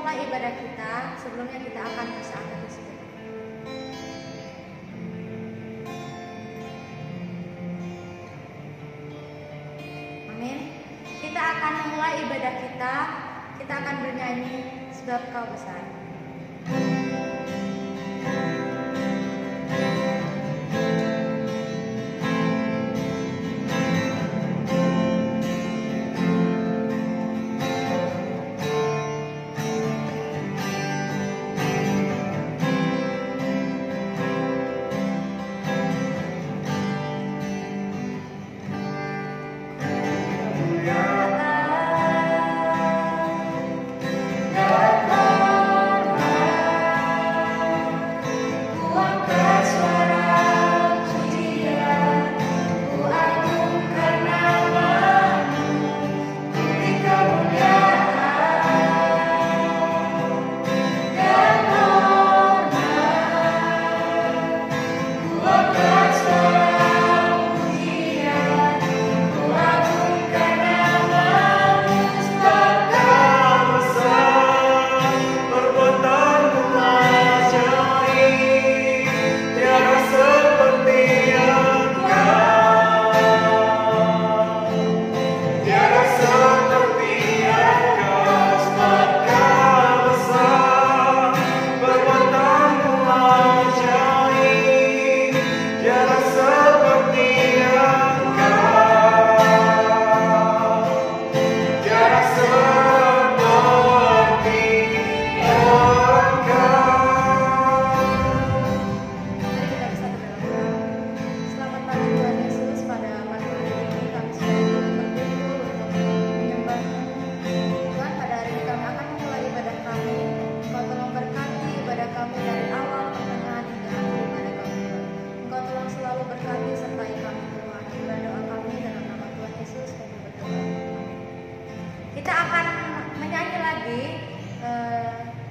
memulai ibadah kita, sebelumnya kita akan bersatu di situ. Amin. Kita akan memulai ibadah kita akan bernyanyi sebab Kau besar.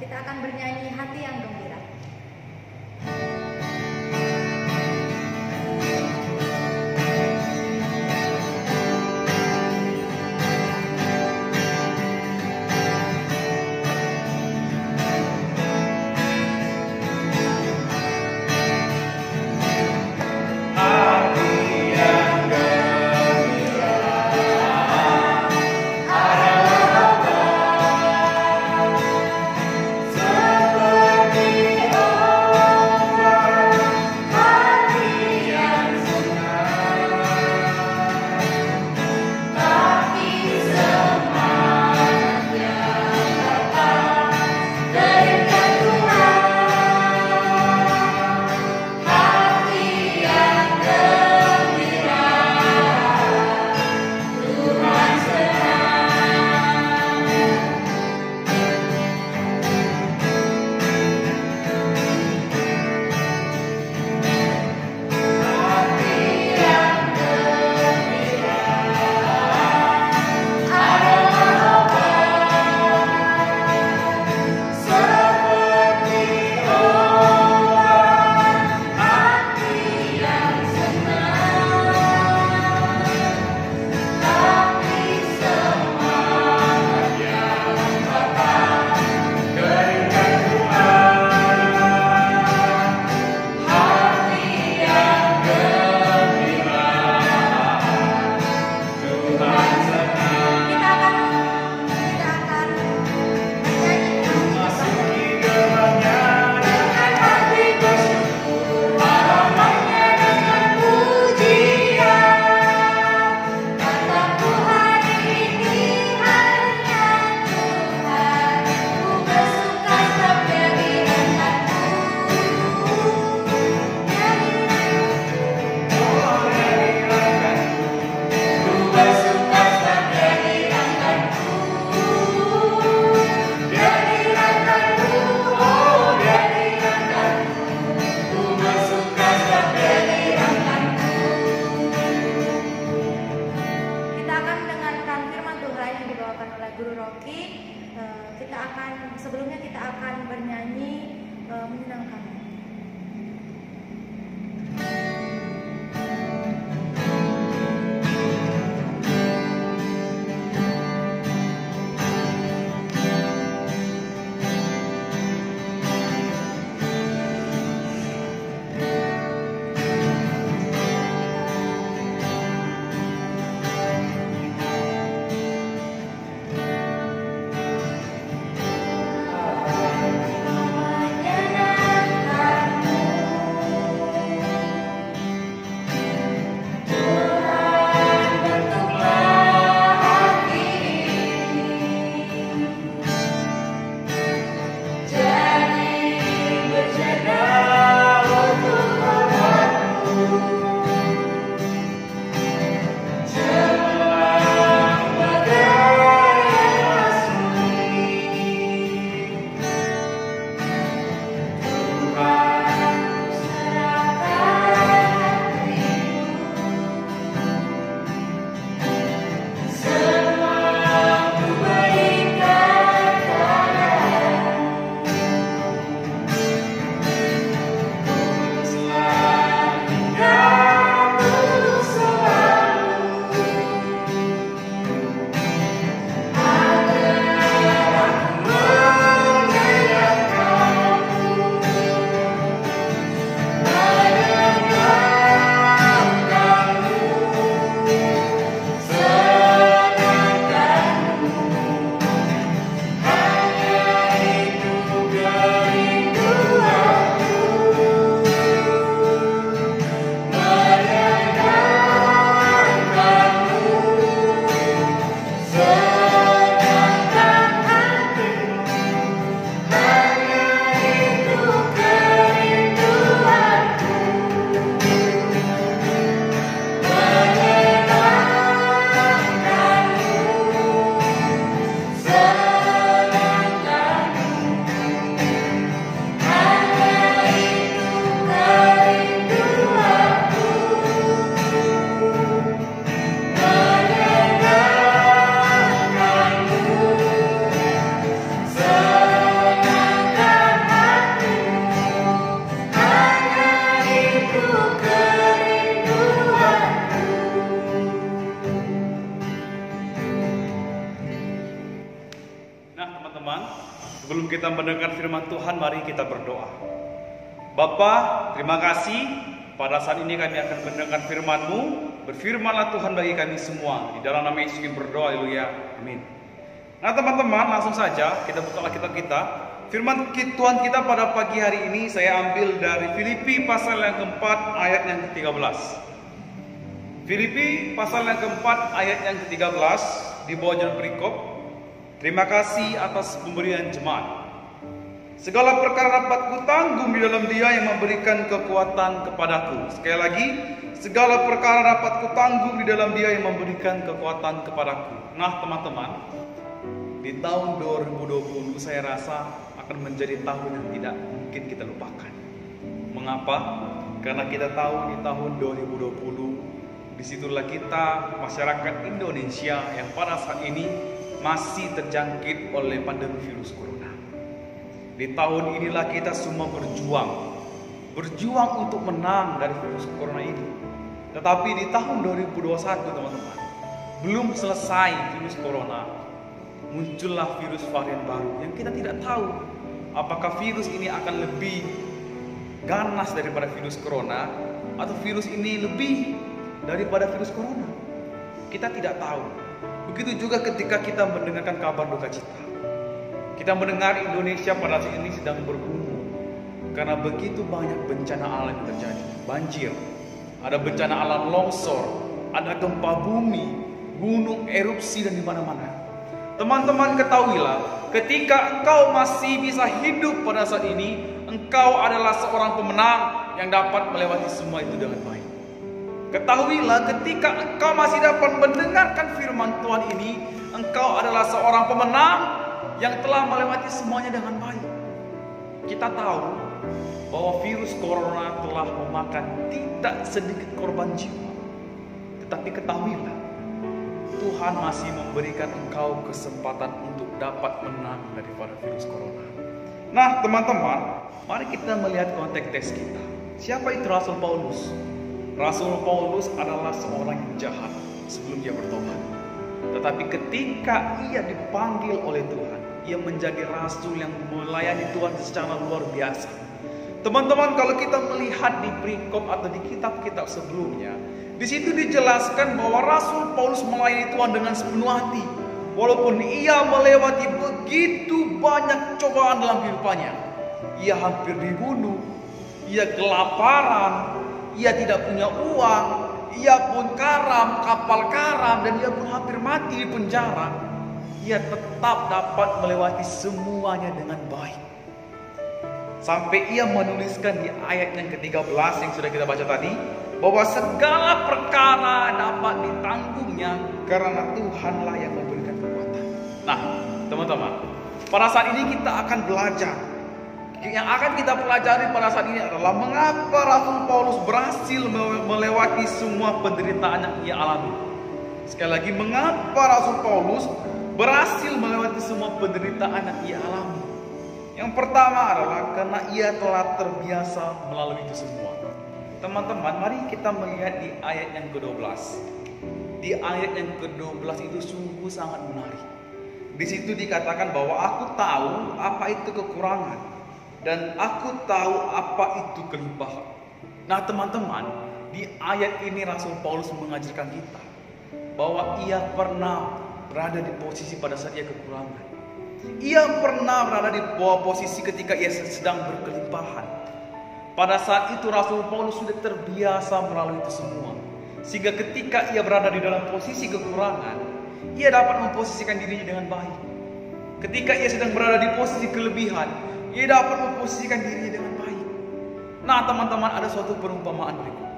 Kita akan bernyanyi hati yang gembira. Sebelumnya kita akan bernyanyi menyenangkan. teman-teman, sebelum kita mendengar firman Tuhan, mari kita berdoa. Bapa, terima kasih. Pada saat ini kami akan mendengar firman-Mu. Berfirmanlah Tuhan bagi kami semua. Di dalam nama Yesus kami berdoa, haleluya, amin. Nah teman-teman, langsung saja kita buka Alkitab kita. Firman Tuhan kita pada pagi hari ini saya ambil dari Filipi pasal yang keempat ayat yang ke-13. Filipi pasal yang keempat ayat yang ke-13 di bawah judul perikop, terima kasih atas pemberian jemaat. Segala perkara dapat kutanggung di dalam Dia yang memberikan kekuatan kepadaku. Sekali lagi, segala perkara dapat kutanggung di dalam Dia yang memberikan kekuatan kepadaku. Nah teman-teman, di tahun 2020 saya rasa akan menjadi tahun yang tidak mungkin kita lupakan. Mengapa? Karena kita tahu di tahun 2020 disitulah kita, masyarakat Indonesia yang pada saat ini masih terjangkit oleh pandemi virus corona. Di tahun inilah kita semua berjuang untuk menang dari virus corona ini. Tetapi di tahun 2021 teman-teman, belum selesai virus corona, muncullah virus varian baru yang kita tidak tahu apakah virus ini akan lebih ganas daripada virus corona atau virus ini lebih daripada virus corona. Kita tidak tahu. Begitu juga ketika kita mendengarkan kabar duka cita. Kita mendengar Indonesia pada saat ini sedang bergumul karena begitu banyak bencana alam yang terjadi. Banjir, ada bencana alam longsor, ada gempa bumi, gunung erupsi dan di mana-mana. Teman-teman ketahuilah, ketika engkau masih bisa hidup pada saat ini, engkau adalah seorang pemenang yang dapat melewati semua itu dengan baik. Ketahuilah, ketika engkau masih dapat mendengarkan firman Tuhan ini, engkau adalah seorang pemenang yang telah melewati semuanya dengan baik. Kita tahu bahwa virus corona telah memakan tidak sedikit korban jiwa. Tetapi ketahuilah, Tuhan masih memberikan engkau kesempatan untuk dapat menang daripada virus corona. Nah teman-teman, mari kita melihat konteks teks kita. Siapa itu Rasul Paulus? Rasul Paulus adalah seorang yang jahat sebelum dia bertobat. Tetapi ketika ia dipanggil oleh Tuhan, ia menjadi rasul yang melayani Tuhan secara luar biasa. Teman-teman, kalau kita melihat di perikop atau di kitab-kitab sebelumnya, di situ dijelaskan bahwa Rasul Paulus melayani Tuhan dengan sepenuh hati. Walaupun ia melewati begitu banyak cobaan dalam kehidupannya. Ia hampir dibunuh, ia kelaparan, ia tidak punya uang, ia pun kapal karam, dan ia pun hampir mati di penjara. Ia tetap dapat melewati semuanya dengan baik. Sampai ia menuliskan di ayat yang ke-13 yang sudah kita baca tadi, bahwa segala perkara dapat ditanggungnya karena Tuhanlah yang memberikan kekuatan. Nah, teman-teman, pada saat ini kita akan belajar. Yang akan kita pelajari pada saat ini adalah mengapa Rasul Paulus berhasil melewati semua penderitaan yang ia alami. Sekali lagi, mengapa Rasul Paulus berhasil melewati semua penderitaan yang ia alami. Yang pertama adalah karena ia telah terbiasa melalui itu semua. Teman-teman, mari kita melihat di ayat yang ke-12. Di ayat yang ke-12 itu sungguh sangat menarik. Di situ dikatakan bahwa aku tahu apa itu kekurangan dan aku tahu apa itu kelimpahan. Nah teman-teman, di ayat ini Rasul Paulus mengajarkan kita bahwa ia pernah berada di posisi pada saat ia kekurangan. Ia pernah berada di bawah posisi ketika ia sedang berkelimpahan. Pada saat itu Rasul Paulus sudah terbiasa melalui itu semua. Sehingga ketika ia berada di dalam posisi kekurangan, ia dapat memposisikan dirinya dengan baik. Ketika ia sedang berada di posisi kelebihan, ia dapat memposisikan dirinya dengan baik. Nah teman-teman, ada suatu perumpamaan berikut.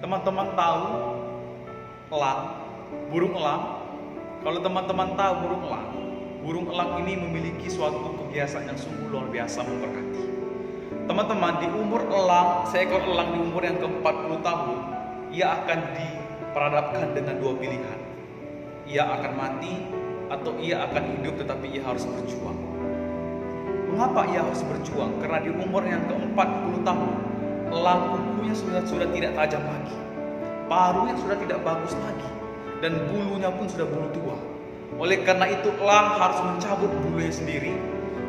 Teman-teman tahu burung elang. Kalau teman-teman tahu burung elang ini memiliki suatu kebiasaan yang sungguh luar biasa memberkati. Teman-teman, di umur elang, seekor elang di umur yang ke-40 tahun, ia akan diperhadapkan dengan dua pilihan. Ia akan mati atau ia akan hidup, tetapi ia harus berjuang. Mengapa ia harus berjuang? Karena di umur yang ke-40 tahun, elang kukunya sudah tidak tajam lagi, paruhnya sudah tidak bagus lagi, dan bulunya pun sudah bulu tua. Oleh karena itu elang harus mencabut bulunya sendiri.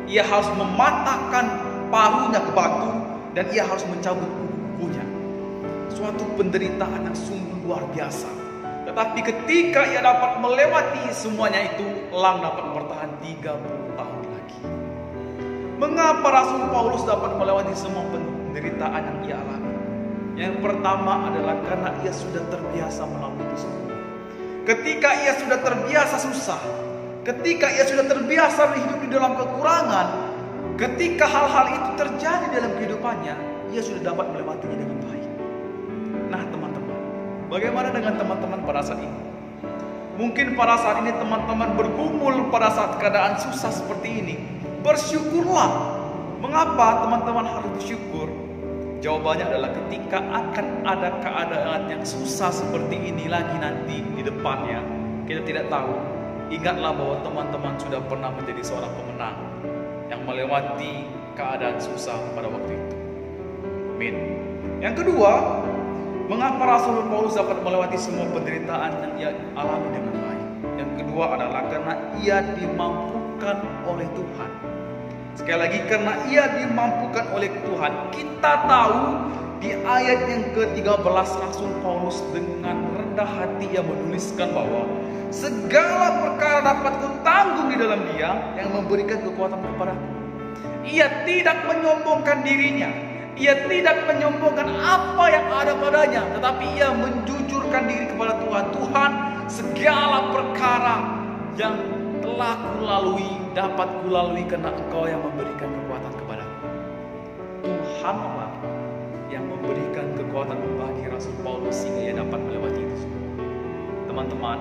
Ia harus mematahkan paruhnya ke batu dan ia harus mencabut kukunya. Suatu penderitaan yang sungguh luar biasa. Tetapi ketika ia dapat melewati semuanya itu, elang dapat bertahan 30 tahun lagi. Mengapa Rasul Paulus dapat melewati semua penderitaan yang ia alami? Yang pertama adalah karena ia sudah terbiasa melalui itu semua. Ketika ia sudah terbiasa susah, ketika ia sudah terbiasa hidup di dalam kekurangan, ketika hal-hal itu terjadi dalam kehidupannya, ia sudah dapat melewatinya dengan baik. Nah teman-teman, bagaimana dengan teman-teman pada saat ini? Mungkin pada saat ini teman-teman bergumul pada saat keadaan susah seperti ini. Bersyukurlah. Mengapa teman-teman harus bersyukur? Jawabannya adalah ketika akan ada keadaan yang susah seperti ini lagi nanti di depannya, kita tidak tahu. Ingatlah bahwa teman-teman sudah pernah menjadi seorang pemenang yang melewati keadaan susah pada waktu itu. Amin. Yang kedua, mengapa Rasul Paulus dapat melewati semua penderitaan yang ia alami dengan baik? Yang kedua adalah karena ia dimampukan oleh Tuhan. Sekali lagi, karena ia dimampukan oleh Tuhan. Kita tahu di ayat yang ke-13 Rasul Paulus dengan rendah hati ia menuliskan bahwa segala perkara dapat kutanggung di dalam Dia yang memberikan kekuatan kepadaku. Ia tidak menyombongkan dirinya. Ia tidak menyombongkan apa yang ada padanya, tetapi ia menjujurkan diri kepada Tuhan. Tuhan, segala perkara yang telah kulalui dapat kulalui karena Engkau yang memberikan kekuatan kepadaku. Tuhanlah yang memberikan kekuatan bagi Rasul Paulus sehingga ia dapat melewati itu semua. Teman-teman,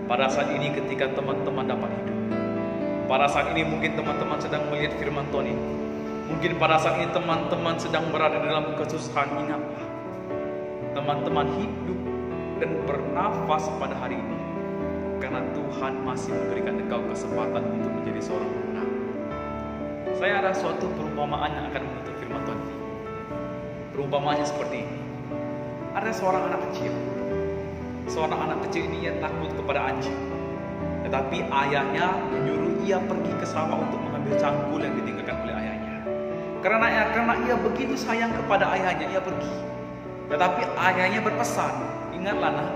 pada saat ini ketika teman-teman dapat hidup, pada saat ini mungkin teman-teman sedang melihat firman Tuhan ini. Mungkin pada saat ini teman-teman sedang berada dalam kesusahan. Ingatlah, teman-teman hidup dan bernafas pada hari ini karena Tuhan masih memberikan engkau kesempatan untuk menjadi seorang pemenang. Saya ada suatu perumpamaan yang akan menutup firman Tuhan ini. Perumpamaannya seperti ini. Ada seorang anak kecil. Seorang anak kecil ini ia takut kepada anjing. Tetapi ayahnya menyuruh ia pergi ke sawah untuk mengambil cangkul yang ditinggalkan oleh ayahnya. Karena ia begitu sayang kepada ayahnya, ia pergi. Tetapi ayahnya berpesan, ingatlah nak,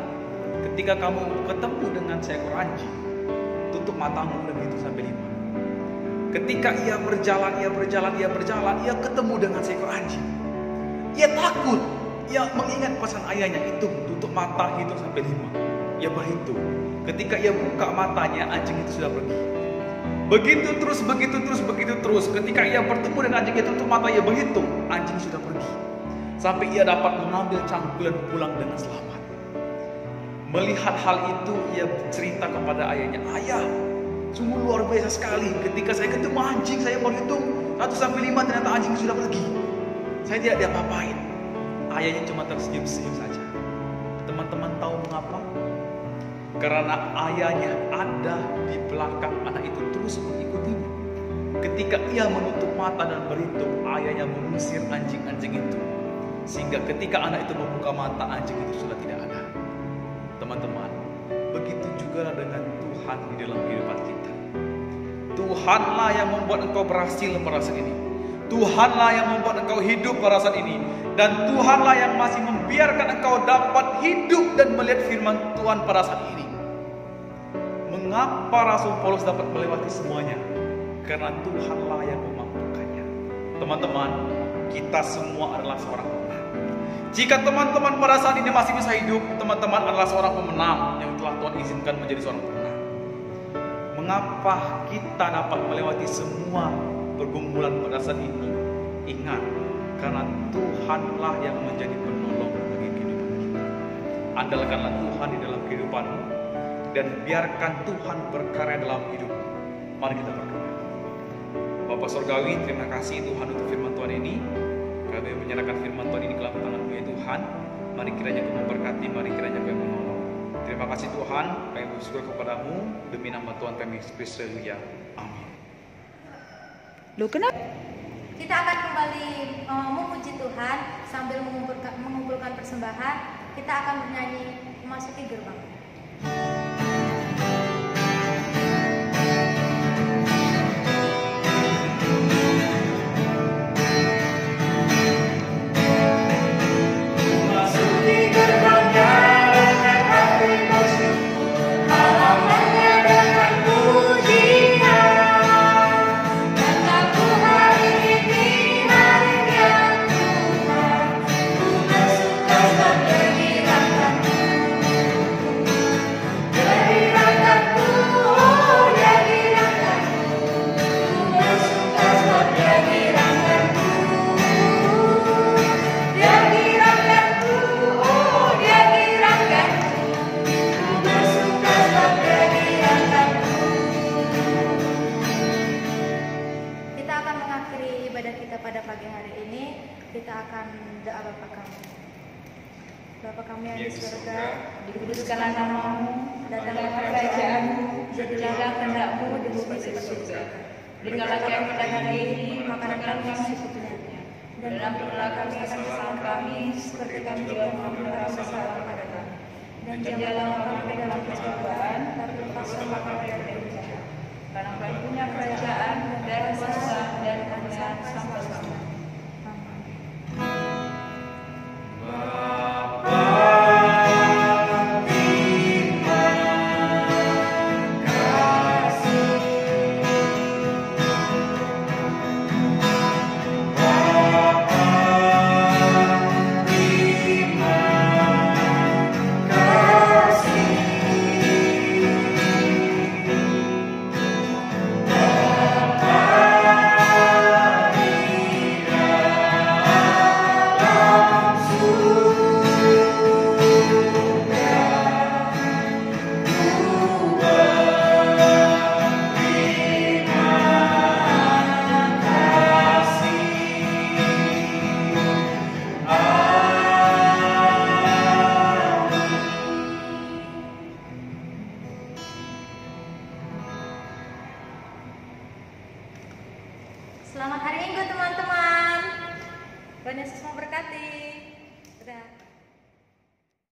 ketika kamu ketemu dengan seekor anjing, tutup matamu lebih itu sampai 5. Ketika ia berjalan, ia ketemu dengan seekor anjing. Ia takut, ia mengingat pesan ayahnya, itu tutup mata, hitung sampai 5. Ia berhitung. Ketika ia buka matanya, anjing itu sudah pergi. Begitu terus. Ketika ia bertemu dengan anjing itu, tutup mata, ia berhitung, anjing sudah pergi. Sampai ia dapat mengambil cangkul dan pulang dengan selamat. Melihat hal itu, ia cerita kepada ayahnya, ayah, sungguh luar biasa sekali. Ketika saya ketemu anjing, saya berhitung 1 sampai 5, ternyata anjing sudah pergi. Saya tidak diapa-apain. Ayahnya cuma tersenyum-senyum saja. Teman-teman tahu mengapa? Karena ayahnya ada di belakang anak itu terus mengikutinya. Ketika ia menutup mata dan berhitung, ayahnya mengusir anjing-anjing itu. Sehingga ketika anak itu membuka mata, anjing itu sudah tidak ada. Teman-teman, begitu juga dengan Tuhan di dalam kehidupan kita. Tuhanlah yang membuat engkau berhasil pada saat ini. Tuhanlah yang membuat engkau hidup pada saat ini. Dan Tuhanlah yang masih membiarkan engkau dapat hidup dan melihat firman Tuhan pada saat ini. Mengapa Rasul Paulus dapat melewati semuanya? Karena Tuhanlah yang memampukannya. Teman-teman, kita semua adalah seorang pemenang. Jika teman-teman pada saat ini masih bisa hidup, teman-teman adalah seorang pemenang yang telah Tuhan izinkan menjadi seorang pemenang. Mengapa kita dapat melewati semua pergumulan pada saat ini? Ingat, karena Tuhanlah yang menjadi penolong bagi kehidupan kita. Andalkanlah Tuhan di dalam kehidupanmu dan biarkan Tuhan berkarya dalam hidupmu. Mari kita berdoa. Bapa Surgawi, terima kasih Tuhan untuk firman Tuhan ini. Kami menyerahkan firman Tuhan ini ke dalam tangan-Mu ya Tuhan. Mari kiranya Kau memberkati, mari kiranya Kau menolong. Terima kasih Tuhan, kami bersyukur kepadamu demi nama Tuhan kami Yesus. Haleluya. Amin. Loh, kenapa? Kita akan kembali memuji Tuhan sambil mengumpulkan persembahan. Kita akan bernyanyi memasuki gerbang. akan doa Bapa kami. Bapa kami yang di surga, dikuduskanlah namamu, datanglah kerajaanmu, jadilah kehendak-Mu di bumi seperti di surga. berikanlah kami pada hari ini Makanan kami secukupnya, dan ampunilah kami akan kesalahan kami, seperti kami juga mengampuni orang bersalah kepada kami. Dan janganlah kami ke dalam pencobaan,